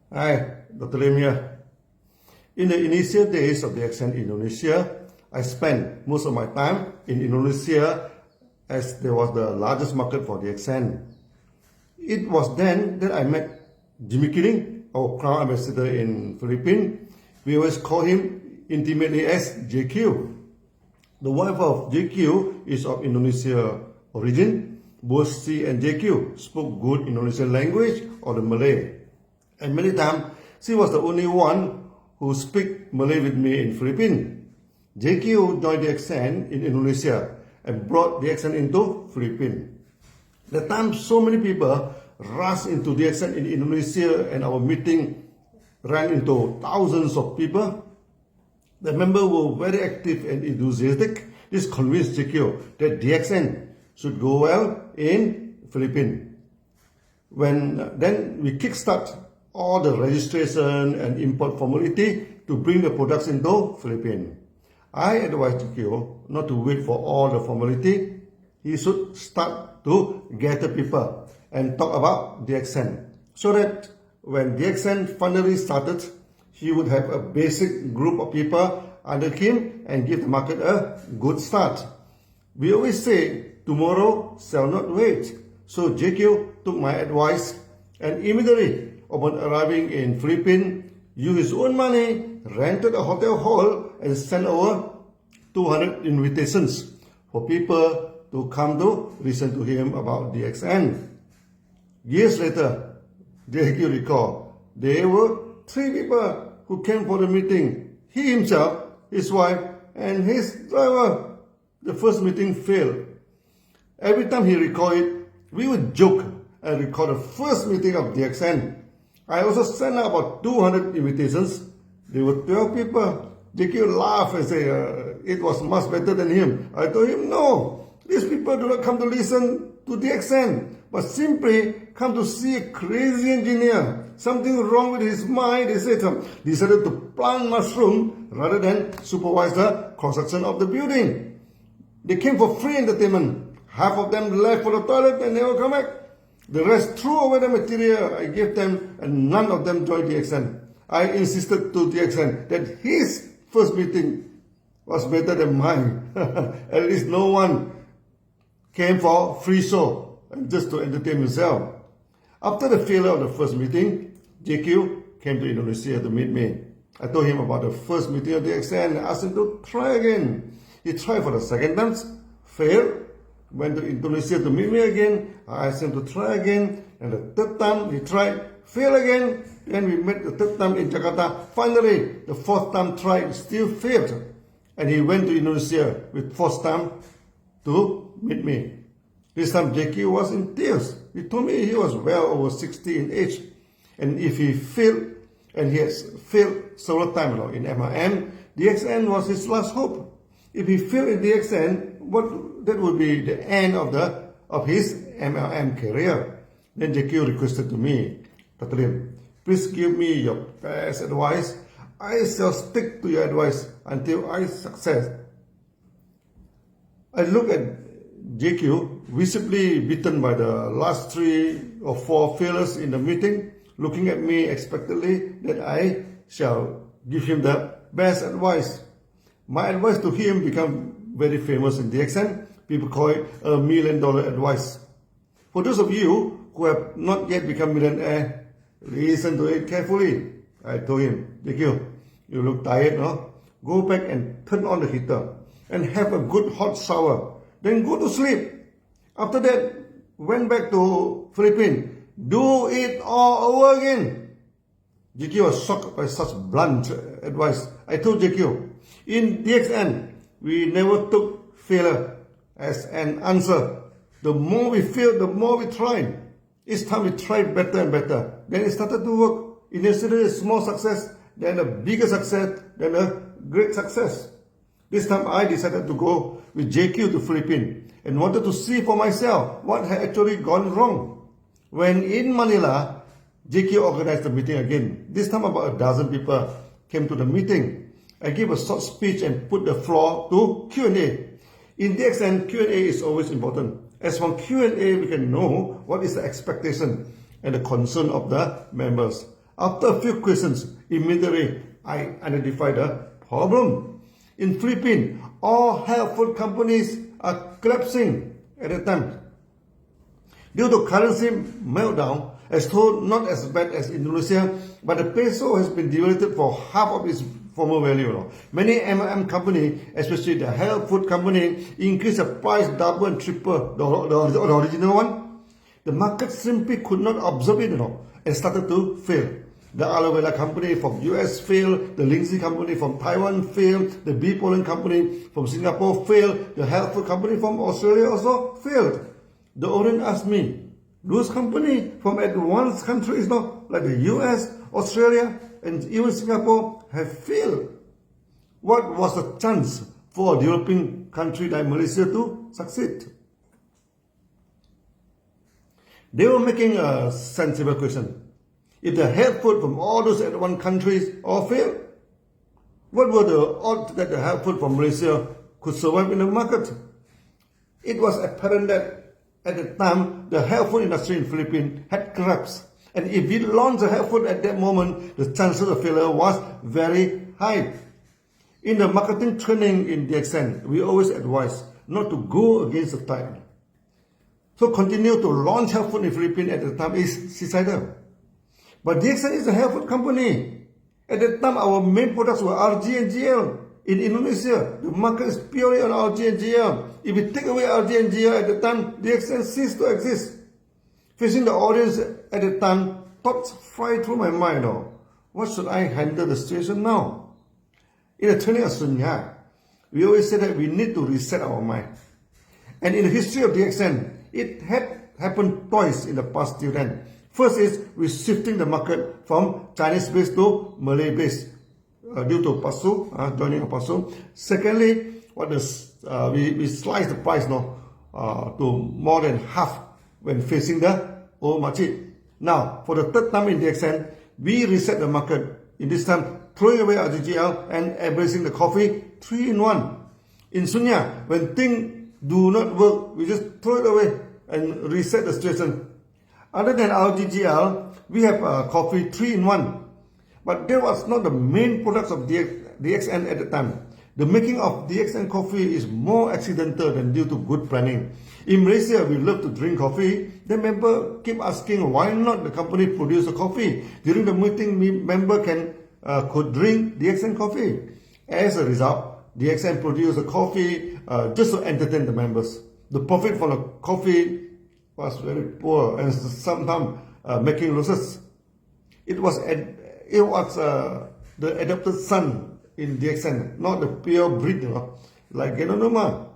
Hi, Dr. Lim here. In the initial days of DXN Indonesia, I spent most of my time in Indonesia as there was the largest market for DXN. It was then that I met Jimmy Kiling, our Crown Ambassador in Philippines. We always call him intimately as JQ. The wife of JQ is of Indonesia origin. Both she and JQ spoke good Indonesian language or the Malay. And many times, she was the only one who speak Malay with me in Philippines. JQ joined DXN in Indonesia and brought DXN into Philippines. The time so many people rushed into DXN in Indonesia and our meeting ran into thousands of people. The members were very active and enthusiastic. This convinced JQ that DXN should go well in Philippines. Then we kickstart all the registration and import formality to bring the products into Philippines. I advise JQ not to wait for all the formality. He should start to gather people and talk about DXN so that when DXN finally started, he would have a basic group of people under him and give the market a good start. We always say, tomorrow shall not wait. So JQ took my advice and immediately upon arriving in Philippines, used his own money, rented a hotel hall and sent over 200 invitations for people to come to listen to him about DXN. Years later, JQ recalled, there were 3 people who came for the meeting. He himself, his wife, and his driver. The first meeting failed. Every time he recalled it, we would joke and recall the first meeting of DXN. I also sent out about 200 invitations. There were 12 people. JQ laughed and said it was much better than him. I told him, no, these people do not come to listen to DXN, but simply come to see a crazy engineer. Something wrong with his mind, they said. Decided to plant mushroom rather than supervise the construction of the building. They came for free entertainment. Half of them left for the toilet and never come back. The rest threw away the material I gave them and none of them joined DXN. I insisted to DXN that his first meeting was better than mine. At least no one came for free show and just to entertain himself. After the failure of the first meeting, JQ came to Indonesia to meet me. I told him about the first meeting of DXN and asked him to try again. He tried for the second time, failed. Went to Indonesia to meet me again. I asked him to try again. And the third time he tried, failed again. Then we met the third time in Jakarta. Finally, the fourth time tried, still failed. And he went to Indonesia with fourth time to meet me. This time JQ was in tears. He told me he was well over 60 in age. And if he failed, and he has failed several times in MRM, DXN was his last hope. If he failed in DXN, that would be the end of his MLM career. Then JQ requested to me, Dr. Lim, please give me your best advice. I shall stick to your advice until I success. I look at JQ, visibly beaten by the last 3 or 4 failures in the meeting, looking at me expectantly that I shall give him the best advice. My advice to him became very famous in DXN. People call it a $1 million advice. For those of you who have not yet become millionaire, listen to it carefully. I told him, JQ, you look tired, no? Go back and turn on the heater and have a good hot shower. Then go to sleep. After that, went back to Philippines. Do it all over again. JQ was shocked by such blunt advice. I told JQ, in DXN, we never took failure as an answer. The more we failed, the more we tried. Each time we tried better and better. Then it started to work. Initially a small success, then a bigger success, then a great success. This time I decided to go with JQ to Philippines and wanted to see for myself what had actually gone wrong. When in Manila, JQ organized the meeting again. This time about a dozen people came to the meeting. I gave a short speech and put the floor to Q&A. In DXN, Q&A is always important. As from Q&A, we can know what is the expectation and the concern of the members. After a few questions, immediately I identified the problem. In Philippines, all health food companies are collapsing at the time. Due to currency meltdown, as told not as bad as Indonesia, but the peso has been devalued for half of its former value. Many MLM companies, especially the health food company, increased the price double and triple the original one. The market simply could not absorb it and started to fail. The aloe vera company from US failed, the Lindsay company from Taiwan failed, the bee pollen company from Singapore failed, the health food company from Australia also failed. The audience asked me, those companies from advanced countries like the US, Australia, and even Singapore have failed. What was the chance for a developing country like Malaysia to succeed? They were making a sensible question. If the health food from all those advanced countries all failed, what were the odds that the health food from Malaysia could survive in the market? It was apparent that at the time, the health food industry in the Philippines had collapsed. And if we launched the health food at that moment, the chances of failure was very high. In the marketing training in DXN, we always advise not to go against the tide. So continue to launch health food in the Philippines at the time is suicidal. But DXN is a health food company. At that time, our main products were RG and GL. In Indonesia, the market is purely on RG and GL. If we take away RG and GL at the time, DXN ceased to exist. Facing the audience at the time, thoughts fly through my mind. What should I handle the situation now? In the training of Sunya, we always say that we need to reset our mind. And in the history of DXN, it had happened twice in the past till then. First is we're shifting the market from Chinese-based to Malay-based due to PASU, joining of PASU. Secondly, we sliced the price to more than half when facing the old makcik. Now, for the third time in DXN, we reset the market. In this time, throwing away RGGL and embracing the coffee 3-in-1. In Sunya, when things do not work, we just throw it away and reset the situation. Other than RGGL, we have coffee 3-in-1. But that was not the main products of DXN at the time. The making of DXN coffee is more accidental than due to good planning. In Malaysia, we love to drink coffee. The member keep asking why not the company produce a coffee. During the meeting, member could drink DXN coffee. As a result, DXN produced a coffee just to entertain the members. The profit from the coffee was very poor and sometimes making losses. It was the adopted son in DXN, not the pure breed, like Genonoma.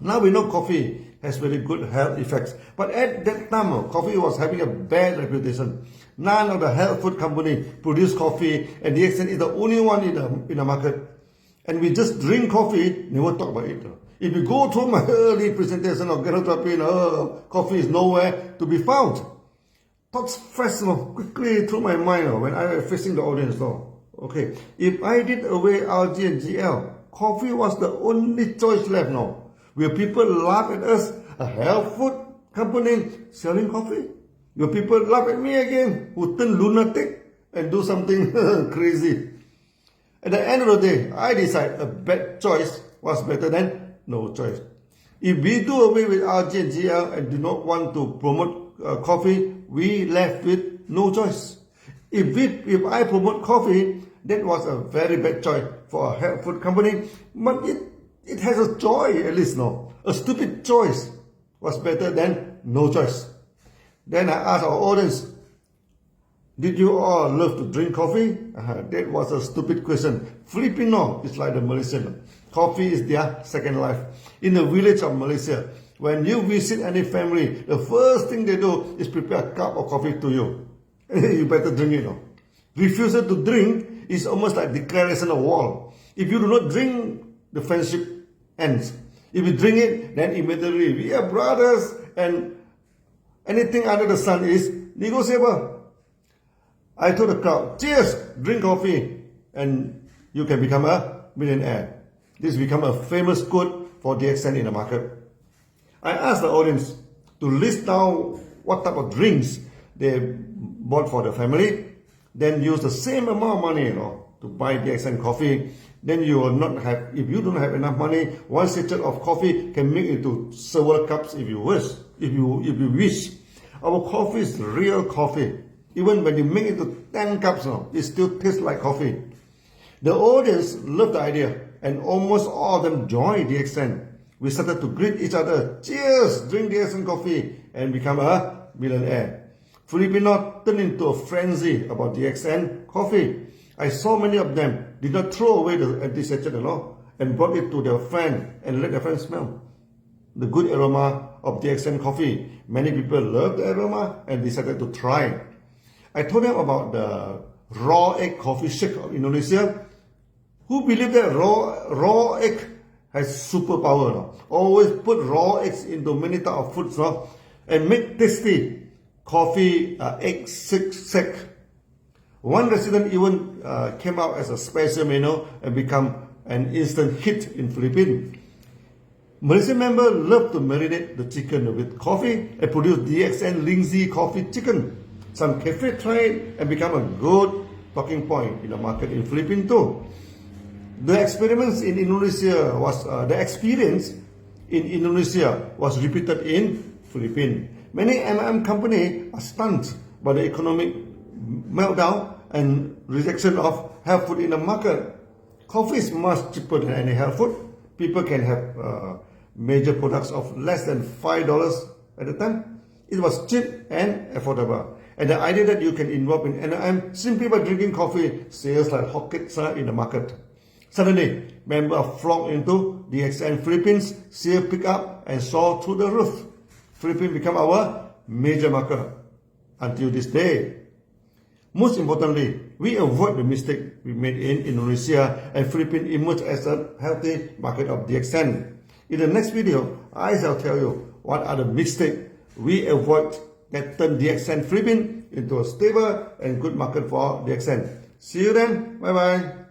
Now we know coffee has very good health effects, but at that time, coffee was having a bad reputation. None of the health food company produced coffee, and DXN is the only one in the market. And we just drink coffee, never talk about it. If you go through my early presentation of Genotherapy, coffee is nowhere to be found. Thoughts flash quickly through my mind when I was facing the audience. Okay, if I did away RG and GL, coffee was the only choice left now. Will people laugh at us, a health food company selling coffee? Will people laugh at me again, who turn lunatic and do something crazy? At the end of the day, I decide a bad choice was better than no choice. If we do away with RG and GL and do not want to promote coffee, we left with no choice. If I promote coffee, that was a very bad choice for a health food company, but it has a joy at least now. A stupid choice was better than no choice. Then I asked our audience, did you all love to drink coffee? That was a stupid question. Filipino is like the Malaysian. Coffee is their second life. In the village of Malaysia, when you visit any family, the first thing they do is prepare a cup of coffee to you. You better drink it. Refusal to drink is almost like declaration of war. If you do not drink, the friendship ends. If you drink it, then immediately we are brothers, and anything under the sun is negotiable. I told the crowd, cheers, drink coffee, and you can become a millionaire. This become a famous quote for DXN in the market. I asked the audience to list down what type of drinks they bought for the family. then use the same amount of money, to buy DXN coffee. Then you will not have, if you don't have enough money, one sachet of coffee can make into several cups if you wish. If you wish. Our coffee is real coffee. Even when you make it to 10 cups, it still tastes like coffee. The audience loved the idea, and almost all of them joined DXN. We started to greet each other, cheers, drink DXN coffee, and become a millionaire. Filipino turned into a frenzy about DXN coffee. I saw many of them did not throw away the empty sachet, and brought it to their friend and let their friend smell the good aroma of DXN coffee. Many people loved the aroma and decided to try it. I told them about the raw egg coffee shake of Indonesia. Who believe that raw egg has superpower? Always put raw eggs into many types of foods, and make tasty coffee egg shake. One resident even came out as a special menu and become an instant hit in Philippines. Malaysian members love to marinate the chicken with coffee and produce DXN Lindsay coffee chicken. Some cafe try it and become a good talking point in the market in Philippines too. The experience in Indonesia was repeated in Philippines. Many M&M companies are stunned by the economic meltdown and rejection of health food in the market. Coffee is much cheaper than any health food. People can have major products of less than $5 at the time. It was cheap and affordable. And the idea that you can involve in M&M simply by drinking coffee sells like hotcakes in the market. Suddenly, members flocked into DXN Philippines, sales picked up and soared through the roof. Philippines became our major market until this day. Most importantly, we avoid the mistake we made in Indonesia, and Philippines emerged as a healthy market of DXN. In the next video, I shall tell you what are the mistakes we avoid that turn DXN Philippines into a stable and good market for DXN. See you then. Bye bye.